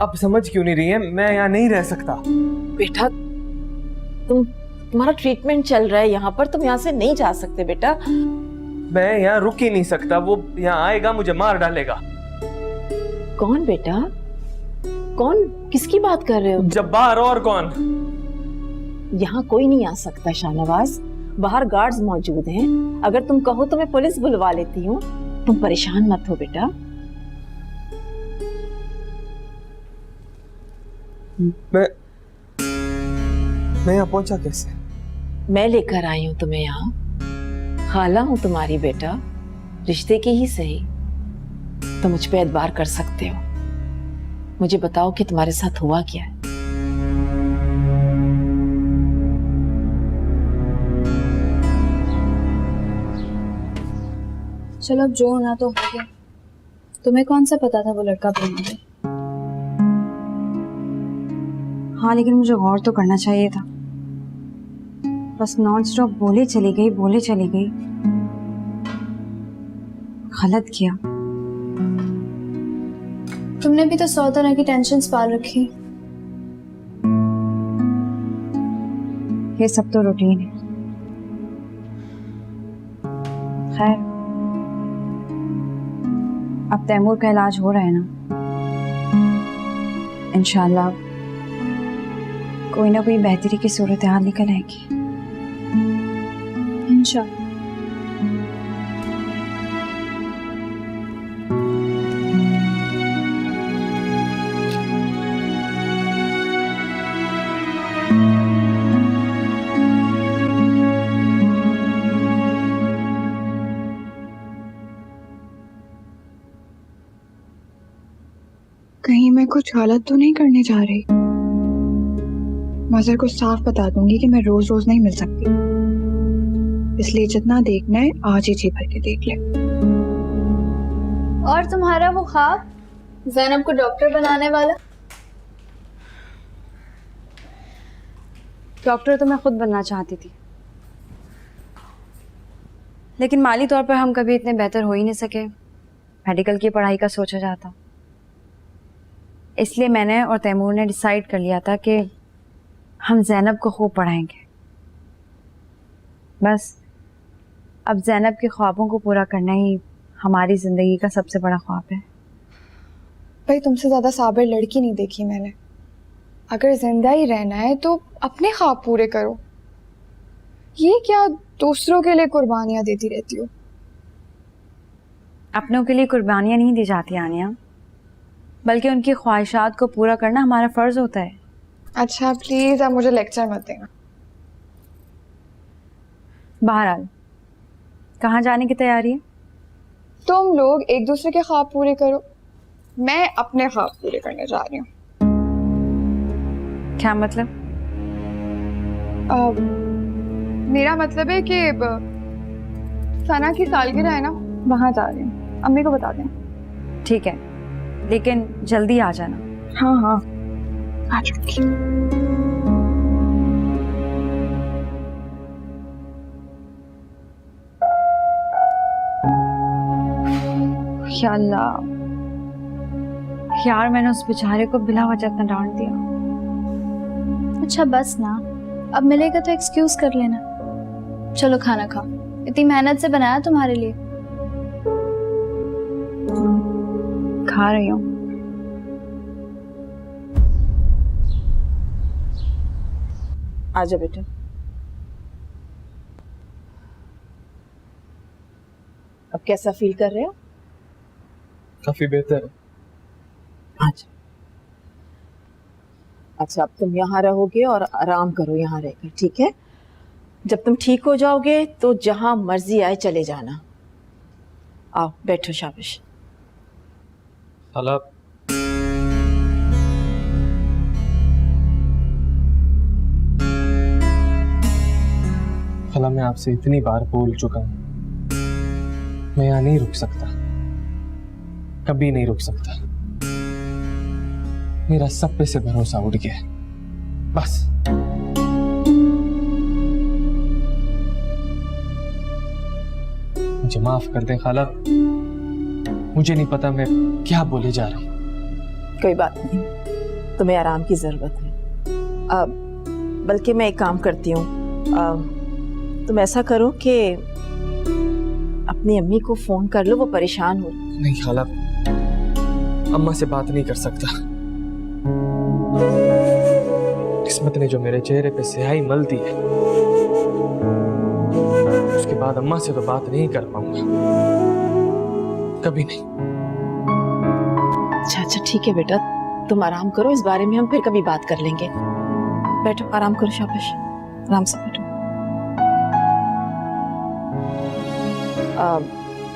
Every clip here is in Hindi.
अब समझ क्यों नहीं रही है? मैं यहाँ नहीं रह सकता। बेटा तुम्हारा ट्रीटमेंट चल रहा है यहाँ पर, तुम यहाँ से नहीं जा सकते बेटा। मैं यहाँ रुक ही नहीं सकता, वो यहाँ आएगा मुझे मार डालेगा। कौन बेटा, कौन, किसकी बात कर रहे हो? जब्बार। और कौन? यहाँ कोई नहीं आ सकता शाहनवाज, बाहर गार्ड्स मौजूद हैं। अगर तुम कहो तो मैं पुलिस बुलवा लेती हूँ। तुम परेशान मत हो बेटा। मैं यहाँ पहुंचा कैसे? मैं लेकर आई हूँ तुम्हें यहाँ। खाला हूँ तुम्हारी बेटा, रिश्ते की ही सही। तुम मुझ पे एतबार कर सकते हो। मुझे बताओ कि तुम्हारे साथ हुआ क्या है। चलो अब जो होना तो हो गया। तुम्हें कौन सा पता था वो लड़का प्रेमी है? हाँ, लेकिन मुझे गौर तो करना चाहिए था। बस नॉन स्टॉप बोले चली गई, बोले चली गई। गलत किया। तुमने भी तो 100 तरह की टेंशन्स पाल रखी। ये सब तो रूटीन है। खैर, अब तैमूर का इलाज हो रहा है ना, इंशाल्लाह कोई ना कोई बेहतरी की सूरत हाल निकल आएगी इंशाल्लाह। कहीं मैं कुछ गलत तो नहीं करने जा रही। मजहर को साफ बता दूंगी कि मैं रोज रोज नहीं मिल सकती, इसलिए जितना देखना है आज ही जी भर के देख ले। और तुम्हारा वो ख्वाब ज़ैनब को डॉक्टर बनाने वाला? डॉक्टर तो मैं खुद बनना चाहती थी, लेकिन माली तौर पर हम कभी इतने बेहतर हो ही नहीं सके। मेडिकल की पढ़ाई का सोचा जाता, इसलिए मैंने और तैमूर ने डिसाइड कर लिया था कि हम ज़ैनब को खूब पढ़ाएंगे। बस अब ज़ैनब के ख्वाबों को पूरा करना ही हमारी ज़िंदगी का सबसे बड़ा ख्वाब है। भाई, तुमसे ज्यादा साबिर लड़की नहीं देखी मैंने। अगर जिंदा ही रहना है तो अपने ख्वाब पूरे करो। ये क्या दूसरों के लिए कुर्बानियां देती रहती हो? अपनों के लिए कुर्बानियाँ नहीं दी जाती आनिया, बल्कि उनकी ख्वाहिशात को पूरा करना हमारा फ़र्ज़ होता है। अच्छा प्लीज आप मुझे लेक्चर मत देना। बहरहाल, कहाँ जाने की तैयारी है? तुम लोग एक दूसरे के ख्वाब पूरे करो, मैं अपने ख्वाब पूरे करने जा रही हूँ। क्या मतलब? मेरा मतलब है कि सना की सालगिरह है ना, वहां जा रही हूँ। अम्मी को बता दें। ठीक है, लेकिन जल्दी आ जाना। हाँ हाँ आ जाऊंगी। या अल्लाह, यार मैंने उस बेचारे को बिला वजह इतना डांट दिया। अच्छा बस ना, अब मिलेगा तो एक्सक्यूज कर लेना। चलो खाना खाओ, इतनी मेहनत से बनाया तुम्हारे लिए। खा रही हूँ। आजा बेटा। अब कैसा फील कर रहे हो? काफी बेहतर है। अच्छा अच्छा, अब तुम यहाँ रहोगे और आराम करो यहाँ रहकर, ठीक है? जब तुम ठीक हो जाओगे तो जहां मर्जी आए चले जाना। आओ बैठो, शाबाश। खाला, खाला मैं आपसे इतनी बार बोल चुका हूं, मैं यहाँ नहीं रुक सकता, कभी नहीं रुक सकता। मेरा सब पे से भरोसा उड़ गया है, बस। मुझे माफ कर दे खाला, मुझे नहीं पता मैं क्या बोले जा रहा हूं। कोई बात नहीं, तुम्हें आराम की जरूरत है। बल्कि मैं एक काम करती हूँ, तुम ऐसा करो कि अपनी अम्मी को फोन कर लो, वो परेशान हो। नहीं खाला, अम्मा से बात नहीं कर सकता। किस्मत ने जो मेरे चेहरे पे स्याही मल दी है, उसके बाद अम्मा से तो बात नहीं कर पाऊंगा, कभी नहीं। अच्छा ठीक है बेटा, तुम आराम करो, इस बारे में हम फिर कभी बात कर लेंगे। बैठो, आराम करो, शाबाश, आराम से बैठो।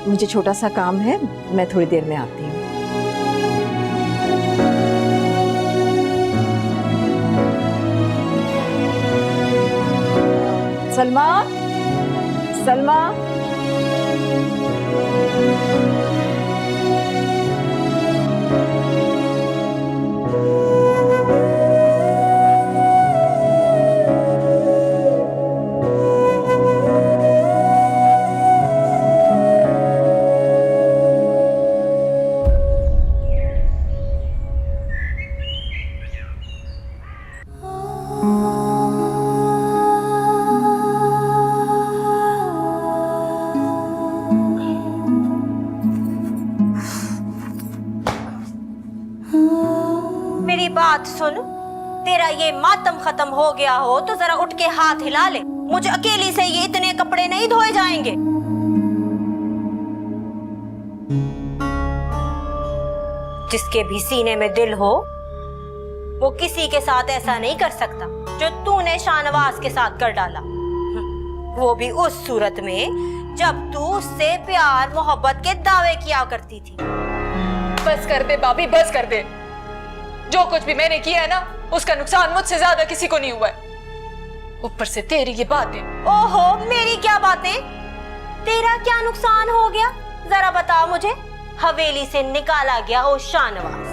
मुझे छोटा सा काम है, मैं थोड़ी देर में आती हूँ। सलमा, सलमा, मेरी बात सुन, तेरा ये मातम खत्म हो गया हो तो जरा उठ के हाथ हिला ले। मुझे अकेली से ये इतने कपड़े नहीं धोए जाएंगे। जिसके भी सीने में दिल हो वो किसी के साथ ऐसा नहीं कर सकता जो तूने शाहनवाज के साथ कर डाला, वो भी उस सूरत में जब तू उससे प्यार मोहब्बत के दावे किया करती थी। बस कर दे भाभी, बस कर दे। जो कुछ भी मैंने किया है ना, उसका नुकसान मुझसे ज्यादा किसी को नहीं हुआ है। ऊपर से तेरी ये बातें। ओहो, मेरी क्या बातें? तेरा क्या नुकसान हो गया जरा बता मुझे। हवेली से निकाला गया ओ शाहनवाज,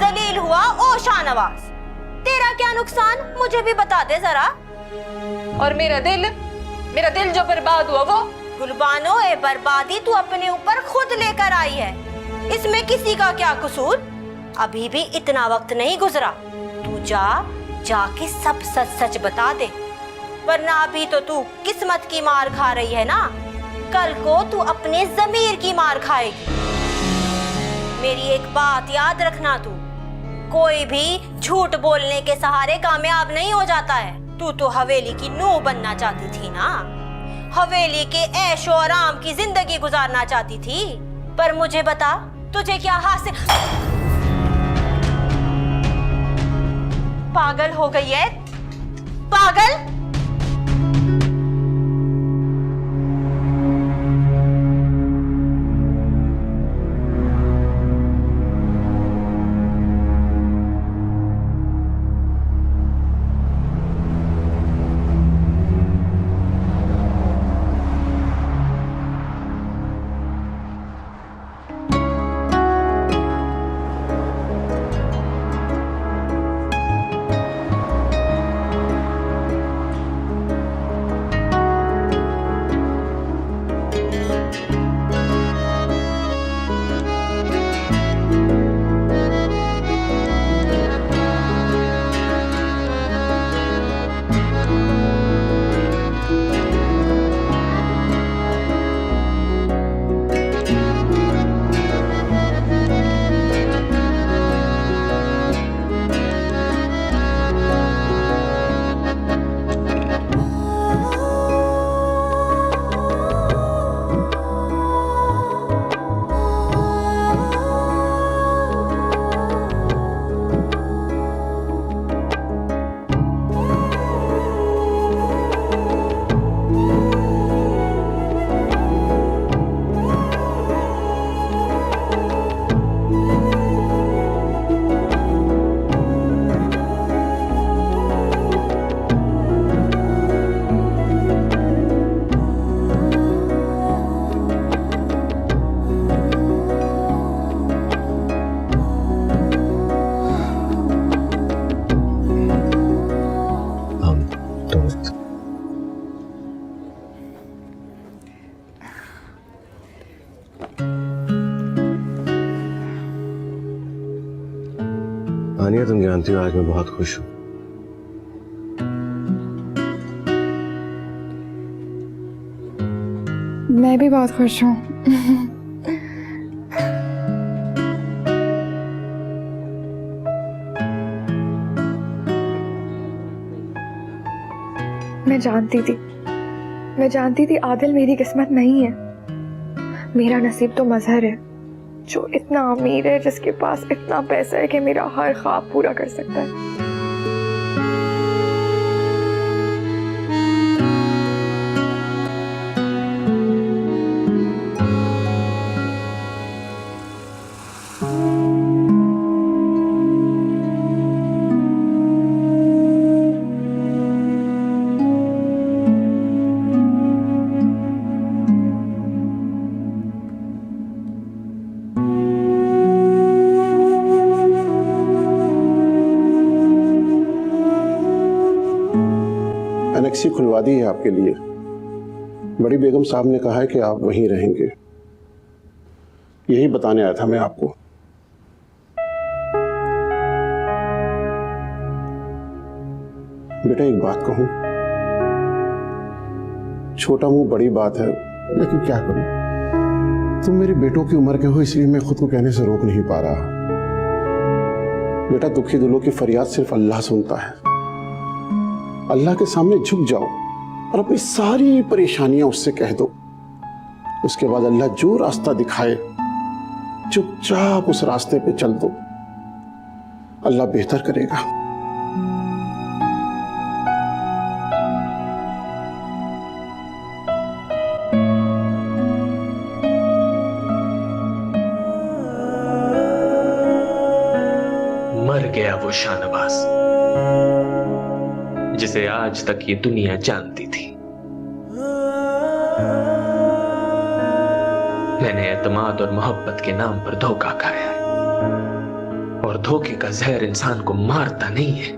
जलील हुआ ओ शाहनवाज, तेरा क्या नुकसान मुझे भी बता दे जरा। और मेरा दिल जो बर्बाद हुआ वो। गुलबानो, ए बर्बादी तू अपने ऊपर खुद लेकर आई है, इसमें किसी का क्या कसूर। अभी भी इतना वक्त नहीं गुजरा, तू जाके सब सच सच बता दे, वरना अभी तो तू किस्मत की मार खा रही है ना, कल को तू अपने जमीर की मार खाएगी। मेरी एक बात याद रखना, तू कोई भी झूठ बोलने के सहारे कामयाब नहीं हो जाता है। तू तो हवेली की नूह बनना चाहती थी ना, हवेली के ऐशो आराम की जिंदगी गुजारना चाहती थी, पर मुझे बता तुझे क्या हासिल। पागल हो गई है, पागल। जानती हो आज मैं बहुत खुश हूँ। मैं भी बहुत खुश हूँ। मैं जानती थी आदिल मेरी किस्मत नहीं है। मेरा नसीब तो मजहर है, जो इतना अमीर है, जिसके पास इतना पैसा है कि मेरा हर ख्वाब पूरा कर सकता है। एनेक्सी खुलवा दी है आपके लिए। बड़ी बेगम साहब ने कहा है कि आप वहीं रहेंगे। यही बताने आया था मैं आपको। बेटा एक बात कहूं, छोटा मुंह बड़ी बात है, लेकिन क्या करूं, तुम मेरे बेटों की उम्र के हो, इसलिए मैं खुद को कहने से रोक नहीं पा रहा। बेटा दुखी दिलों की फरियाद सिर्फ अल्लाह सुनता है। अल्लाह के सामने झुक जाओ और अपनी सारी परेशानियां उससे कह दो। उसके बाद अल्लाह जो रास्ता दिखाए चुपचाप उस रास्ते पे चल दो। अल्लाह बेहतर करेगा। मर गया वो शाहनवाज जिसे आज तक ये दुनिया जानती थी। मैंने एतमाद और मोहब्बत के नाम पर धोखा खाया है, और धोखे का जहर इंसान को मारता नहीं है,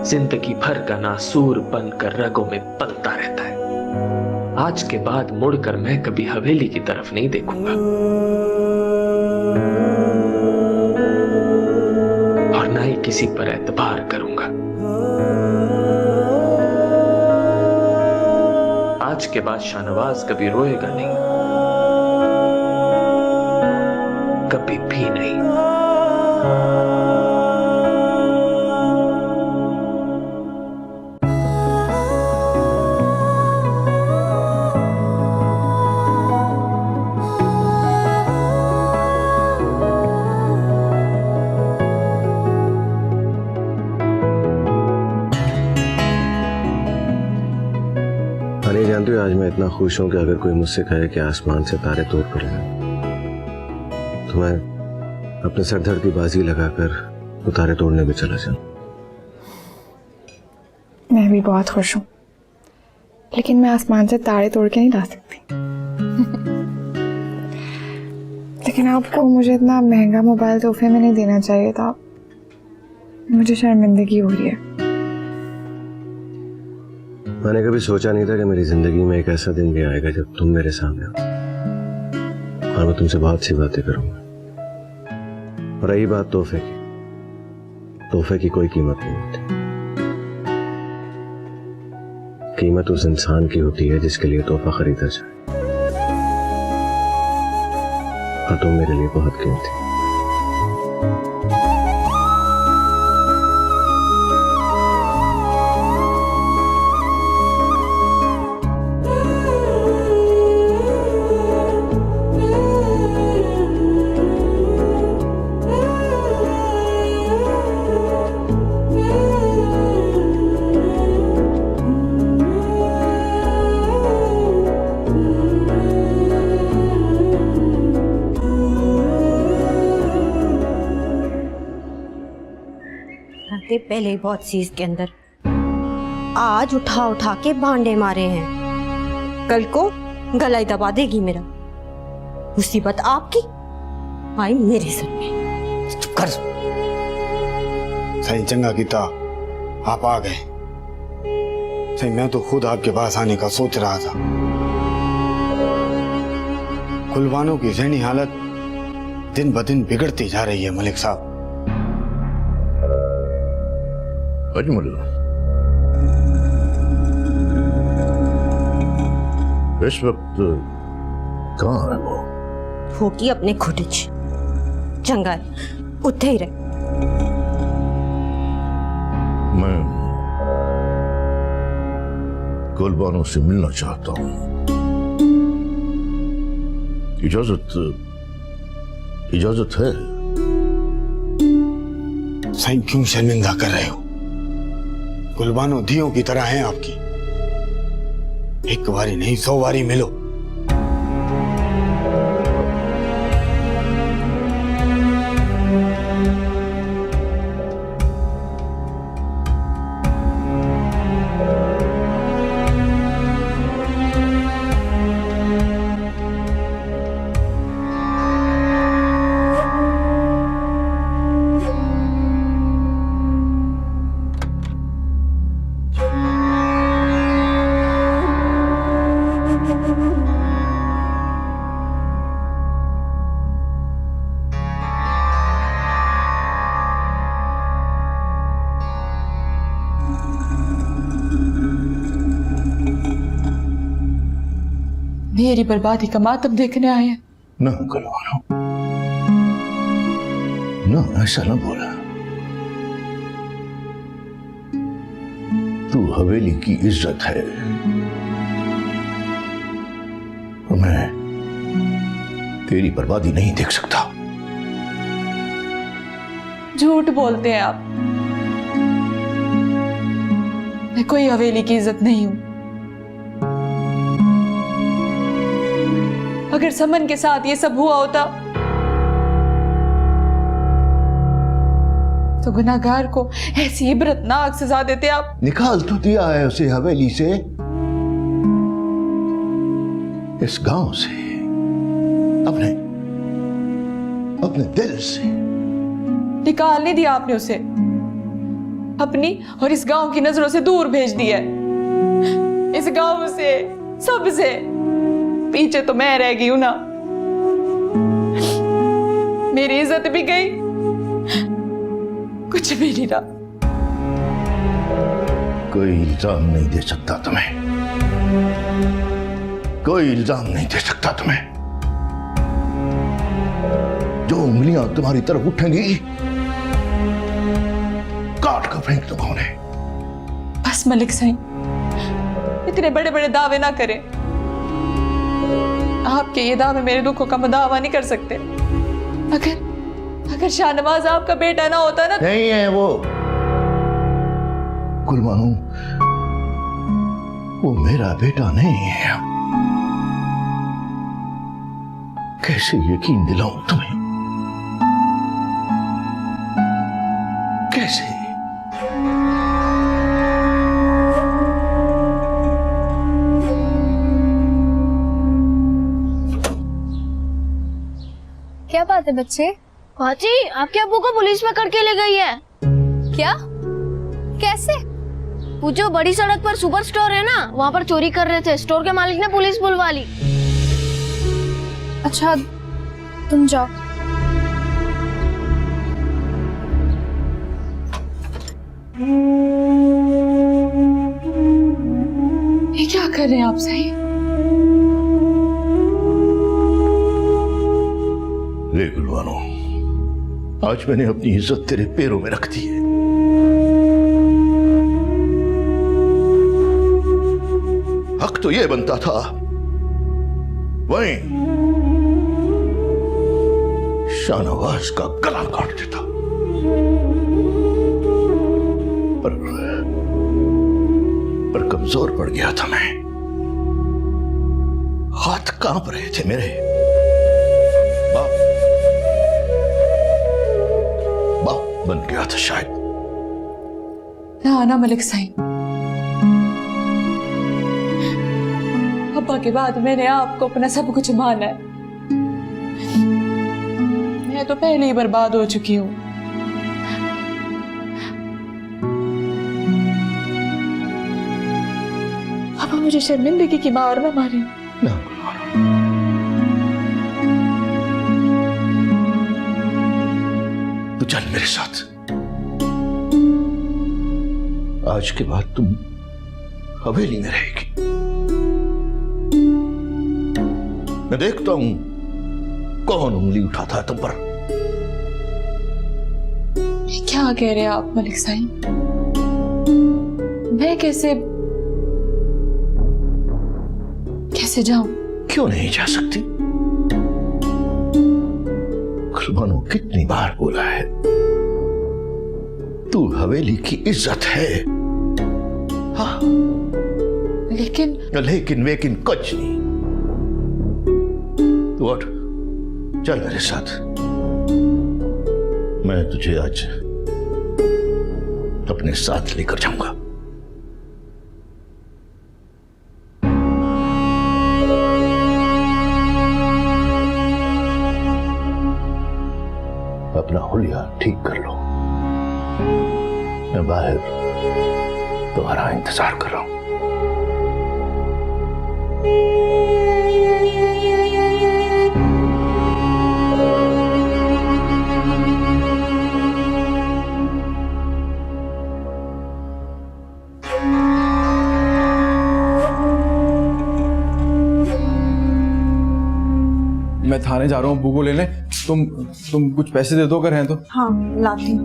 जिंदगी भर का नासूर बनकर रगों में पलता रहता है। आज के बाद मुड़कर मैं कभी हवेली की तरफ नहीं देखूंगा, और ना ही किसी पर एतबार करूंगा। आज के बाद शाहनवाज कभी रोएगा नहीं, कभी भी नहीं। जानती हो आज मैं इतना खुश हूं कि अगर कोई मुझसे कहे कि आसमान से तारे तोड़ पड़े तो मैं अपने सरदर्द की बाजी लगाकर वो तारे तोड़ने भी चला जाऊं। मैं भी बहुत खुश हूँ, लेकिन मैं आसमान से तारे तोड़ के नहीं ला सकती। लेकिन आपको मुझे इतना महंगा मोबाइल तोहफे में नहीं देना चाहिए था। मुझे शर्मिंदगी हो रही है। मैंने कभी सोचा नहीं था कि मेरी जिंदगी में एक ऐसा दिन भी आएगा जब तुम मेरे सामने हो और मैं तुमसे बहुत सी बातें करूंगा। और रही बात तोहफे की, तोहफे की कोई कीमत नहीं होती। कीमत उस इंसान की होती है जिसके लिए तोहफा खरीदा जाए, और तुम मेरे लिए बहुत कीमती। पहले ही बहुत सी इसके अंदर आज उठा उठा के भांडे मारे हैं, कल को गला ही दबा देगी मेरा। मुसीबत आपकी आई मेरे सर में। चुप कर। सही चंगा कीता आप आ गए। सही मैं तो खुद आपके पास आने का सोच रहा था। गुलबानो की जहनी हालत दिन ब दिन बिगड़ती जा रही है मलिक साहब। अजमल, इस वक्त कहाँ है वो? होगी अपने खुटिच जंगल उत्थे ही रहे। मैं गुलबानो से मिलना चाहता हूँ। इजाजत है? साईं क्यों शर्मिंदा कर रहे हो? गुलबानो धियों की तरह हैं आपकी। एक बारी नहीं 100 बारी मिलो। मेरी बर्बादी का मातम देखने आए हैं। ना गुलबानो, ना ऐसा ना बोला। तू हवेली की इज्जत है और मैं तेरी बर्बादी नहीं देख सकता। झूठ बोलते हैं आप। मैं कोई हवेली की इज्जत नहीं हूं। अगर समन के साथ ये सब हुआ होता तो गुनाहगार को ऐसी इबरतनाक सजा देते आप। निकाल तो दिया है उसे हवेली से, इस गांव से, अपने दिल से। निकाल नहीं दिया आपने उसे, अपनी और इस गांव की नजरों से दूर भेज दिया। इस गांव से, सबसे पीछे तो मैं रह गई हूं ना। मेरी इज्जत भी गई, कुछ भी नहीं रहा। कोई इल्जाम नहीं दे सकता तुम्हें, कोई इल्जाम नहीं दे सकता तुम्हें। जो उंगलियां तुम्हारी तरफ उठेंगी काट कर फेंक दूंगा उन्हें। बस मलिक साईं, इतने बड़े बड़े दावे ना करें। आपके ये दावे मेरे दुखों का मुदावा नहीं कर सकते। अगर शाहनवाज आपका बेटा ना होता ना। नहीं है वो गुलबानो, वो मेरा बेटा नहीं है। कैसे यकीन दिलाऊं तुम्हें, कैसे? क्या बात है बच्चे? चाची, आपके अब्बू को पुलिस पकड़ के ले गई है। क्या? कैसे? वो जो बड़ी सड़क पर सुपर स्टोर है ना, वहाँ पर चोरी कर रहे थे। स्टोर के मालिक ने पुलिस बुलवा ली। अच्छा, तुम जाओ। ये क्या कर रहे हैं आप सही? ले गुलबानो, आज मैंने अपनी इज्जत तेरे पैरों में रख दी है। हक तो यह बनता था वहीं शाहनवाज का गला काट देता, पर कमजोर पड़ गया था मैं। हाथ कांप रहे थे मेरे। बाप बन गया था शायद। ना मलिक साईं, अब्बा के बाद मैंने आपको अपना सब कुछ माना है। मैं तो पहले ही बर्बाद हो चुकी हूं। अब मुझे शर्मिंदगी की मार ना मारे। ना तो चल मेरे साथ। आज के बाद तुम हवेली में रहेगी। मैं देखता हूं कौन उंगली उठाता है तुम पर। क्या कह रहे हैं आप मलिक साईं? मैं कैसे जाऊं? क्यों नहीं जा सकती? कुर्बानो कितनी बार बोला है, तू हवेली की इज्जत है। हाँ, लेकिन कुछ नहीं। तू उठ, चल मेरे साथ। मैं तुझे आज अपने साथ लेकर जाऊंगा। अपना हुलिया ठीक कर लो, मैं बाहर तुम्हारा इंतजार कर रहा हूं। मैं थाने जा रहा हूँ अब्बू को लेने। तुम कुछ पैसे दे दो अगर हैं तो। हाँ लाती हूँ।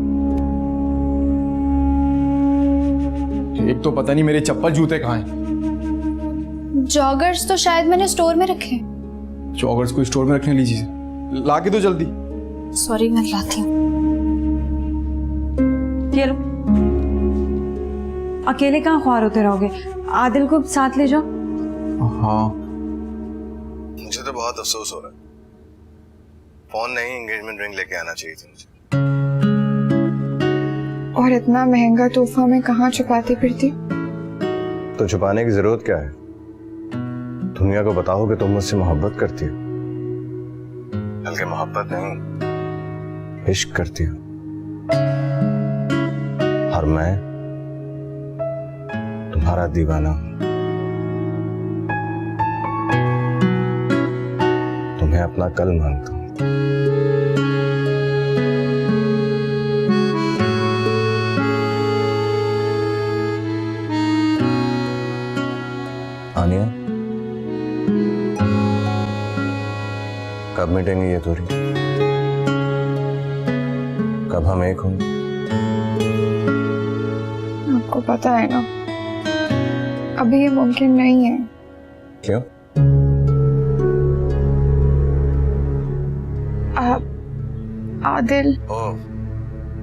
एक तो पता नहीं मेरे चप्पल जूते कहाँ हैं। जॉगर्स तो शायद मैंने स्टोर में रखे। जॉगर्स को स्टोर में रखने लीजिए, ला के दो जल्दी। सॉरी, मैं लाती हूँ। ये लो। अकेले कहाँ ख्वार होते रहोगे, आदिल को साथ ले जाओ। हाँ, मुझे तो बहुत अफसोस हो रहा है। फोन नहीं, एंगेजमेंट रिंग लेके आना चाहिए थी मुझे। और इतना महंगा तोहफा मैं कहाँ छुपाती फिरती? तो छुपाने की जरूरत क्या है? दुनिया को बताओ कि तुम मुझसे मोहब्बत करती हो, बल्कि मोहब्बत नहीं, इश्क करती हो। और मैं तुम्हारा दीवाना हूं। तुम्हें अपना कल मानता हूं। आनिया, कब मिटेंगे ये दूरी? कब हम एक होंगे? आपको पता है ना, अभी ये मुमकिन नहीं है। क्यों? आदिल। ओह,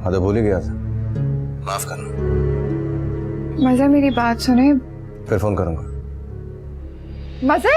हाँ तो भूल ही गया था, माफ करना। मज़े मेरी बात सुने। फिर फोन करूंगा। मज़े?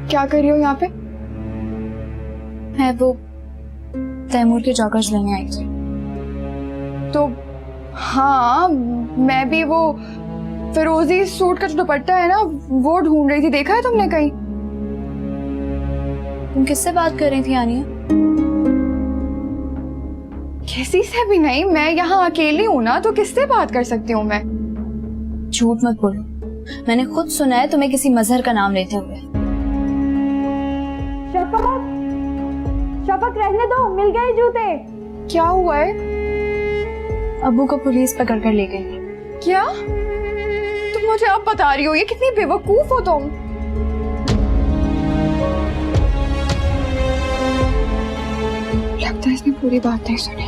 क्या कर रही हो यहाँ पे? मैं वो तैमूर के जॉगर्स लेने आई थी। तो हाँ, मैं भी वो फिरोजी सूट का जो दुपट्टा है ना, वो ढूंढ रही थी। देखा है तुमने कहीं? तुम किससे बात कर रही थी आनिया? किसी से भी नहीं, मैं यहाँ अकेली हूँ ना, तो किससे बात कर सकती हूँ मैं? झूठ मत बोलो, मैंने खुद सुना है तुम्हें किसी मजहर का नाम लेते हुए। शफक रहने दो, मिल गए जूते। क्या हुआ है? अब्बू को पुलिस पकड़ कर ले गई। क्या तुम मुझे अब बता रही हो? ये कितनी बेवकूफ हो तुम। लगता है इसने पूरी बात नहीं सुनी।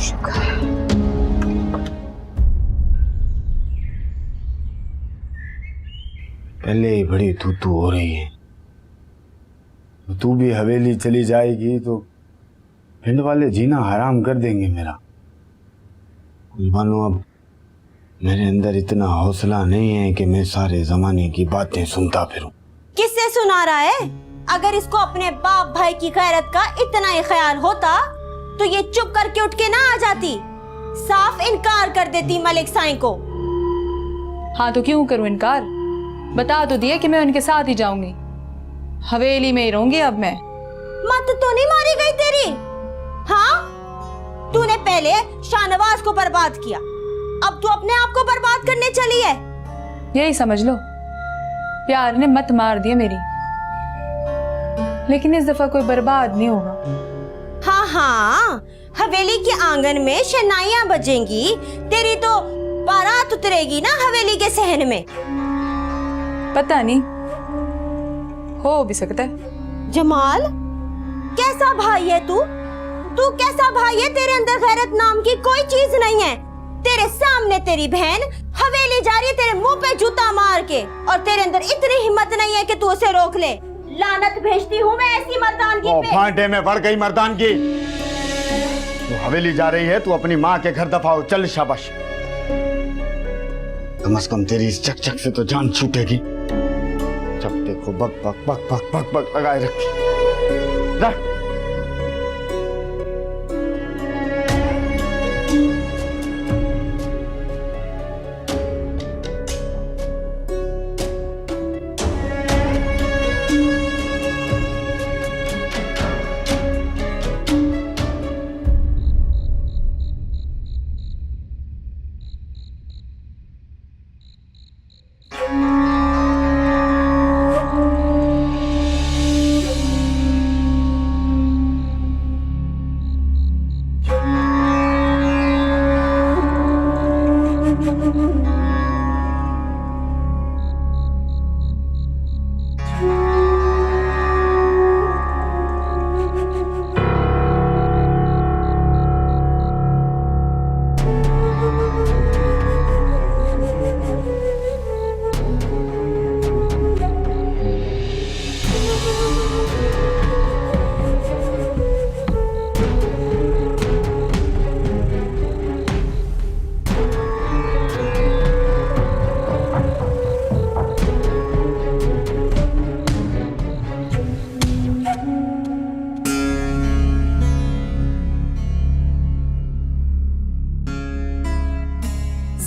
शुक्र। पहले ही बड़ी तू हो रही है, तू भी हवेली चली जाएगी तो हिंद वाले जीना हराम कर देंगे मेरा। मानो अब मेरे अंदर इतना हौसला नहीं है कि मैं सारे जमाने की बातें सुनता फिरूं। किससे सुना रहा है? अगर इसको अपने बाप भाई की गैरत का इतना ही ख्याल होता तो ये चुप करके उठ के ना आ जाती, साफ इनकार कर देती मलिक साईं को। हाँ तो क्यों करूं इनकार? बता तो दिया कि मैं उनके साथ ही जाऊंगी, हवेली में ही रहूंगी अब मैं। मत तो नहीं मारी गई तेरी? हाँ, तूने पहले शाहनवाज को बर्बाद किया, अब तू अपने आप को बर्बाद करने चली है। यही समझ लो, प्यार ने मत मार दी मेरी, लेकिन इस दफा कोई बर्बाद नहीं होगा। हाँ हाँ, हवेली के आंगन में शहनाइयां बजेंगी, तेरी तो बारात उतरेगी ना हवेली के सहन में। पता नहीं, हो भी सकता है। जमाल, कैसा भाई है तू? तू कैसा भाई है? तेरे अंदर गैरत नाम की कोई चीज नहीं है। तेरे सामने तेरी बहन हवेली जा रही है तेरे मुंह पे जूता मार के, और तेरे अंदर इतनी हिम्मत नहीं है कि तू उसे रोक ले। लानत भेजती हूँ मैं ऐसी मर्दानगी पे। फांटे में पड़ गई मर्दानगी। तू हवेली जा रही है, तू अपनी माँ के घर दफा हो, चल शाबाश। कम से कम तेरी इस चक से तो जान छूटेगी। जब देखो बक बक बक बक बक बक लगाए रखी।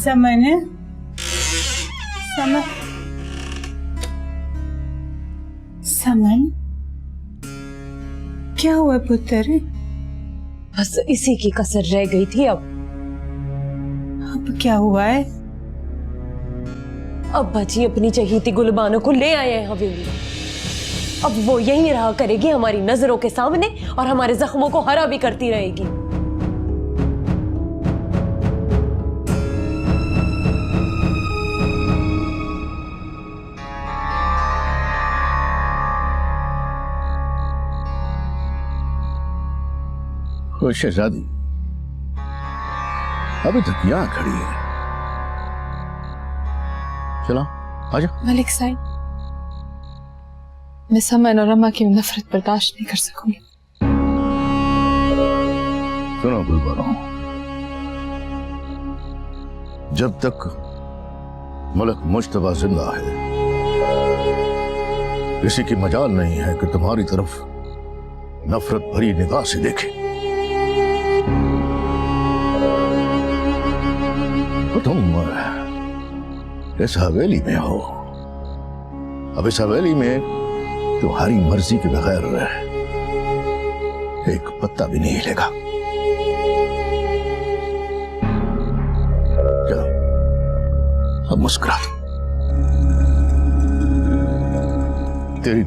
समन, समन, क्या हुआ पुत्र? बस इसी की कसर रह गई थी। अब क्या हुआ है? अब्बा जी अपनी चहीती गुलबानो को ले आए हैं हवेली। अब वो यहीं रहा करेगी हमारी नजरों के सामने, और हमारे जख्मों को हरा भी करती रहेगी। शहजादी अभी तक यहाँ खड़ी है, चलो आजा। मलिक साहब, मैं समन और अम्मा की नफरत बर्दाश्त नहीं कर सकूंगी। सुनो गुलबानो, जब तक मलक मुश्तबा जिंदा है, किसी की मजाल नहीं है कि तुम्हारी तरफ नफरत भरी निगाह से देखे। तुम इस हवेली में हो, अब इस हवेली में तुम्हारी मर्जी के बगैर एक पत्ता भी नहीं हिलेगा। चलो अब मुस्कुरा दो। तेरी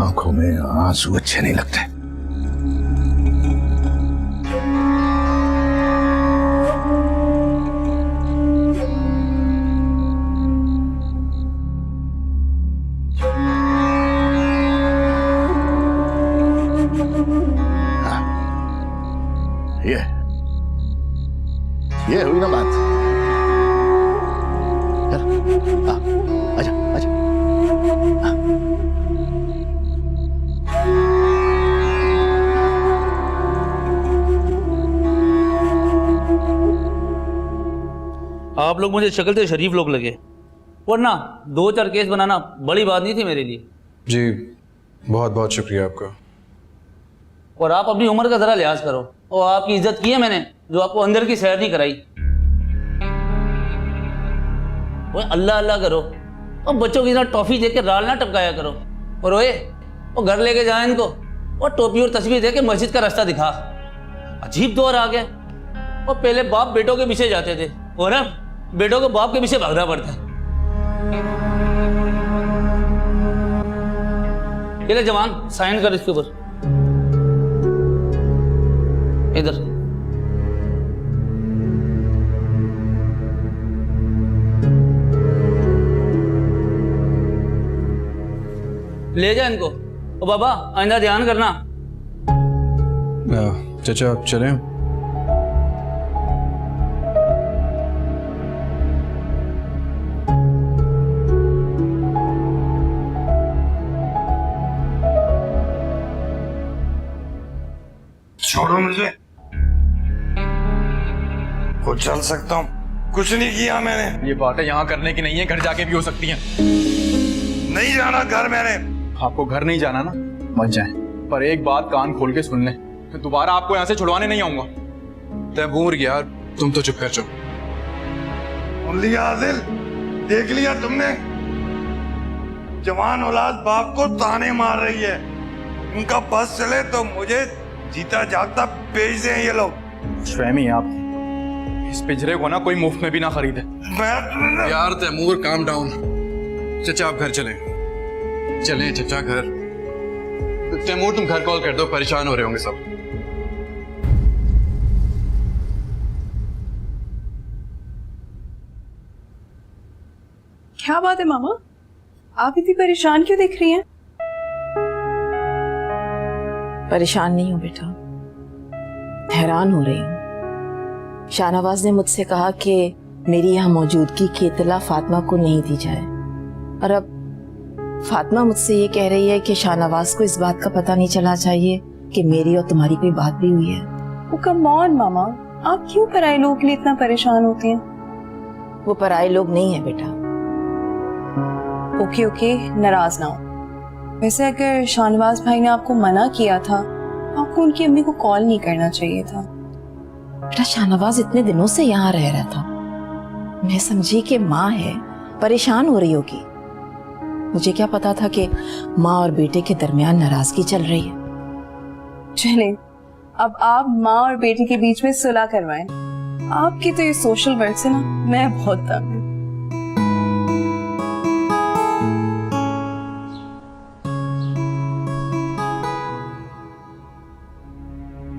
आंखों में आंसू अच्छे नहीं लगते। ये हुई ना बात। आजा आजा। आप लोग मुझे शक्ल से शरीफ लोग लगे, वरना 2-4 केस बनाना बड़ी बात नहीं थी मेरे लिए। जी बहुत बहुत शुक्रिया आपका। और आप अपनी उम्र का जरा लिहाज करो, और आपकी इज्जत की है मैंने, जो आपको अंदर की सैर नहीं कराई। वो अल्लाह अल्लाह करो और बच्चों की तरह टॉफी दे के राल ना टपकाया करो। और ओए वो घर लेके जाए इनको और टोपी और तस्वीर दे के मस्जिद का रास्ता दिखा। अजीब दौर आ गया। और पहले बाप बेटों के पीछे जाते थे और अब बेटों को बाप के पीछे भागना पड़ता है। ये ले जवान, साइन कर इसके ऊपर। इधर ले जा इनको। ओ बाबा आइंदा ध्यान करना। चाचा आप चले। छोड़ो मुझे, खुद चल सकता हूँ, कुछ नहीं किया मैंने। ये बातें यहाँ करने की नहीं है, घर जाके भी हो सकती हैं। नहीं जाना घर मैंने। आपको घर नहीं जाना ना, मत जाएं। पर एक बात कान खोल के सुन लें, तो दोबारा आपको यहाँ से छुड़वाने नहीं आऊंगा। तैमूर गया, तुम तो चुप कर जाओ। सुन लिया आदिल, देख लिया तुमने, जवान औलाद बाप को ताने मार रही है। उनका बस चले तो मुझे जीता जागता बेच दें ये लोग। फहमी आप इस पिंजरे को ना कोई मुफ्त में भी ना खरीदे। यार तैमूर काम डाउन। चचा आप घर चलें। चलें चचा घर। तैमूर तुम घर कॉल कर दो, परेशान हो रहे होंगे सब। क्या बात है मामा, आप इतनी परेशान क्यों दिख रही हैं? परेशान नहीं हूं बेटा, हैरान हो रही हूं। शाहनवाज ने मुझसे कहा कि मेरी यहाँ मौजूदगी की इत्तला फातिमा को नहीं दी जाए, और अब फातिमा मुझसे ये कह रही है कि शाहनवाज को इस बात का पता नहीं चलना चाहिए कि मेरी और तुम्हारी कोई बात भी हुई है। ओ कम ऑन मामा, आप क्यों पराये लोगों के लिए इतना परेशान होती हैं? वो पराये लोग नहीं है बेटा। ओके ओके, नाराज ना हो। वैसे अगर शाहनवाज भाई ने आपको मना किया था, आपको उनकी अम्मी को कॉल नहीं करना चाहिए था। बेटा शाहनवाज इतने दिनों से यहाँ रह रहा था, मैं समझी कि माँ है, परेशान हो रही होगी। मुझे क्या पता था कि माँ और बेटे के दरमियान नाराजगी चल रही है। चले अब आप माँ और बेटे के बीच में सुलह करवाएं। आपकी तो ये सोशल वर्क से ना मैं बहुत तंग हूँ।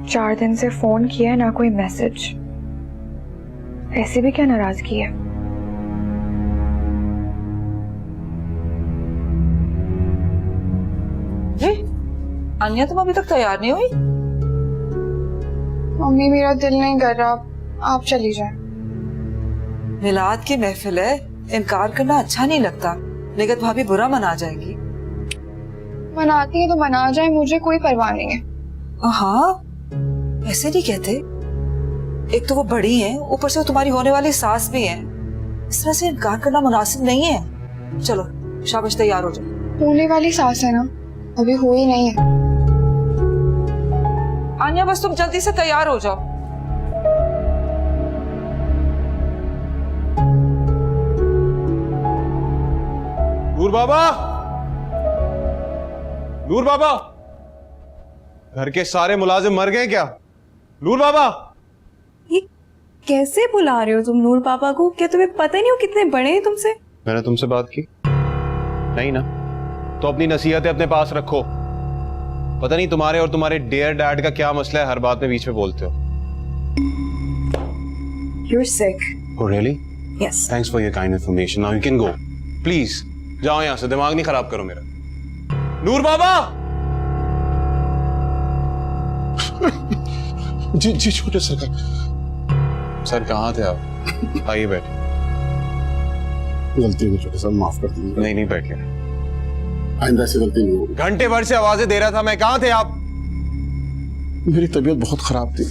4 दिन से फोन किया ना कोई मैसेज, ऐसे भी क्या नाराजगी है? अन्या तुम अभी तक तैयार नहीं हुई? मम्मी मेरा दिल नहीं कर रहा, आप चली जाएं। मिलाद की महफिल है, इनकार करना अच्छा नहीं लगता। निगत भाभी बुरा मना जाएगी। मनाती है तो मना जाए, मुझे कोई परवाह नहीं है। हाँ ऐसे नहीं कहते, एक तो वो बड़ी हैं, ऊपर से वो तुम्हारी होने वाली सास भी हैं। इस तरह से इनकार करना मुनासिब नहीं है। चलो शाबाश, तैयार हो जाओ। होने वाली सास है ना, अभी हो ही नहीं है। आन्या बस तुम जल्दी से तैयार हो जाओ। नूर बाबा, नूर बाबा, घर के सारे मुलाजिम मर गए क्या? नूर बाबा, ये कैसे बुला रहे हो तुम नूर पापा को? क्या तुम्हें पता नहीं हो कितने बड़े हैं तुमसे? मैंने तुमसे बात की नहीं ना, तो अपनी नसीहतें अपने पास रखो। पता नहीं तुम्हारे और तुम्हारे डियर डैड का क्या मसला है, हर बात में बीच में बोलते हो। You're sick. Oh really? Yes. Thanks for your kind information. Now you can go. Please, जाओ यहाँ से, दिमाग नहीं खराब करो मेरा। नूर बाबा। जी जी छोटे सरकार। सर कहाँ थे आप? आइए बैठे। गलती हुई छोटे साहब, माफ कर दीजिए। नहीं नहीं बैठे, आइंदा से गलती नहीं होगी। घंटे भर से आवाजें दे रहा था मैं, कहाँ थे आप? मेरी तबीयत बहुत खराब थी,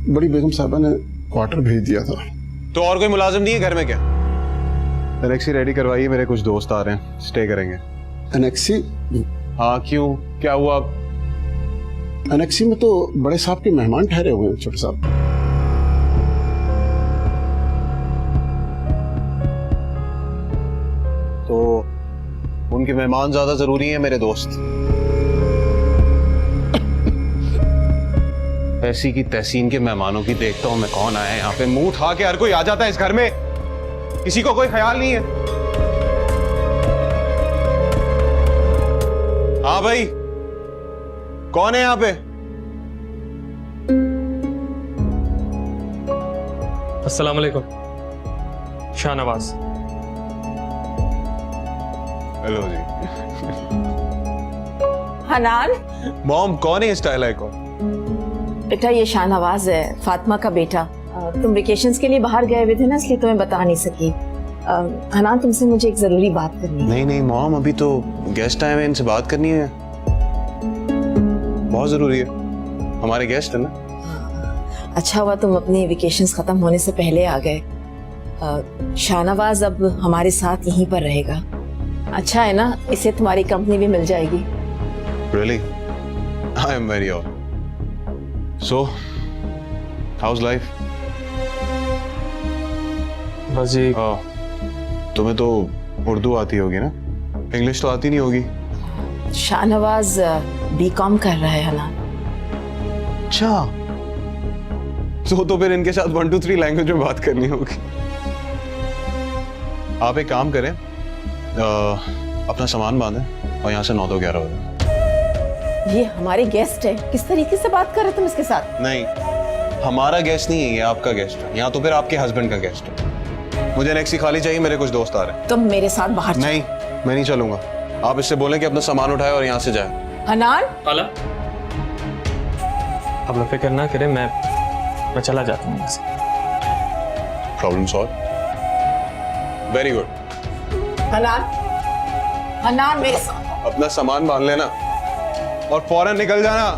बड़ी बेगम साहबा ने क्वार्टर भेज दिया था। तो और कोई मुलाजिम नहीं है घर में क्या? एनेक्सी रेडी करवाइए, मेरे कुछ दोस्त आ रहे हैं, स्टे करेंगे। एनेक्सी? हाँ क्यों, क्या हुआ? एनेक्सी में तो बड़े साहब के मेहमान ठहरे हुए हैं छोटे साहब। उनके मेहमान ज्यादा जरूरी हैं मेरे दोस्त। ऐसी की तहसीन के मेहमानों की देखता हूं मैं कौन आया है यहाँ पे। मुंह उठा के हर कोई आ जाता है इस घर में, किसी को कोई ख्याल नहीं है। हाँ भाई, कौन है यहाँ पे? अस्सलाम वालेकुम, शाहनवाज। हेलो जी। हनान, मॉम कौन है स्टाइल है कौन? बेटा ये शाहनवाज है, फातिमा का बेटा। तुम वेकेशंस के लिए बाहर गए हुए थे ना, इसलिए तुम्हें बता नहीं सकी। हनान, तुमसे मुझे एक जरूरी बात करनी है। नहीं नहीं मॉम, अभी तो गेस्ट आए हैं, इनसे बात करनी है। बहुत जरूरी है, हमारे गेस्ट है ना। अच्छा हुआ तुम अपनी वेकेशंस खत्म होने से पहले आ गए। शाहनवाज अब हमारे साथ यहीं पर रहेगा। अच्छा है ना, इसे तुम्हारी कंपनी भी मिल जाएगी। Really? I am very odd. So, how's life? बस जी। तुम्हें तो उर्दू आती होगी ना, इंग्लिश तो आती नहीं होगी। शाहनवाज बीकॉम कर रहा है ना। अच्छा, तो फिर इनके साथ 1 2 3 लैंग्वेज में बात करनी होगी। आप एक काम करें, अपना सामान बांधें और यहाँ से 9 तो 11 बजे। ये हमारे गेस्ट है, किस तरीके से बात कर रहे तुम इसके साथ? नहीं, हमारा गेस्ट नहीं है, ये आपका गेस्ट है। यहाँ तो फिर आपके हस्बैंड का गेस्ट है। मुझे नेक्स्ट खाली चाहिए, मेरे कुछ दोस्त आ रहे हैं। तुम मेरे साथ बाहर चलो। नहीं, मैं नहीं चलूंगा। आप इससे बोलें कि अपना सामान उठाए और यहाँ से जाए। हनान, खाला, अब फिक्र ना करें, मैं चला जाता हूँ यहाँ से। Problem solve. Very good. Hanan, Hanan मेरे साथ। अपना सामान बांध लेना और फौरन निकल जाना।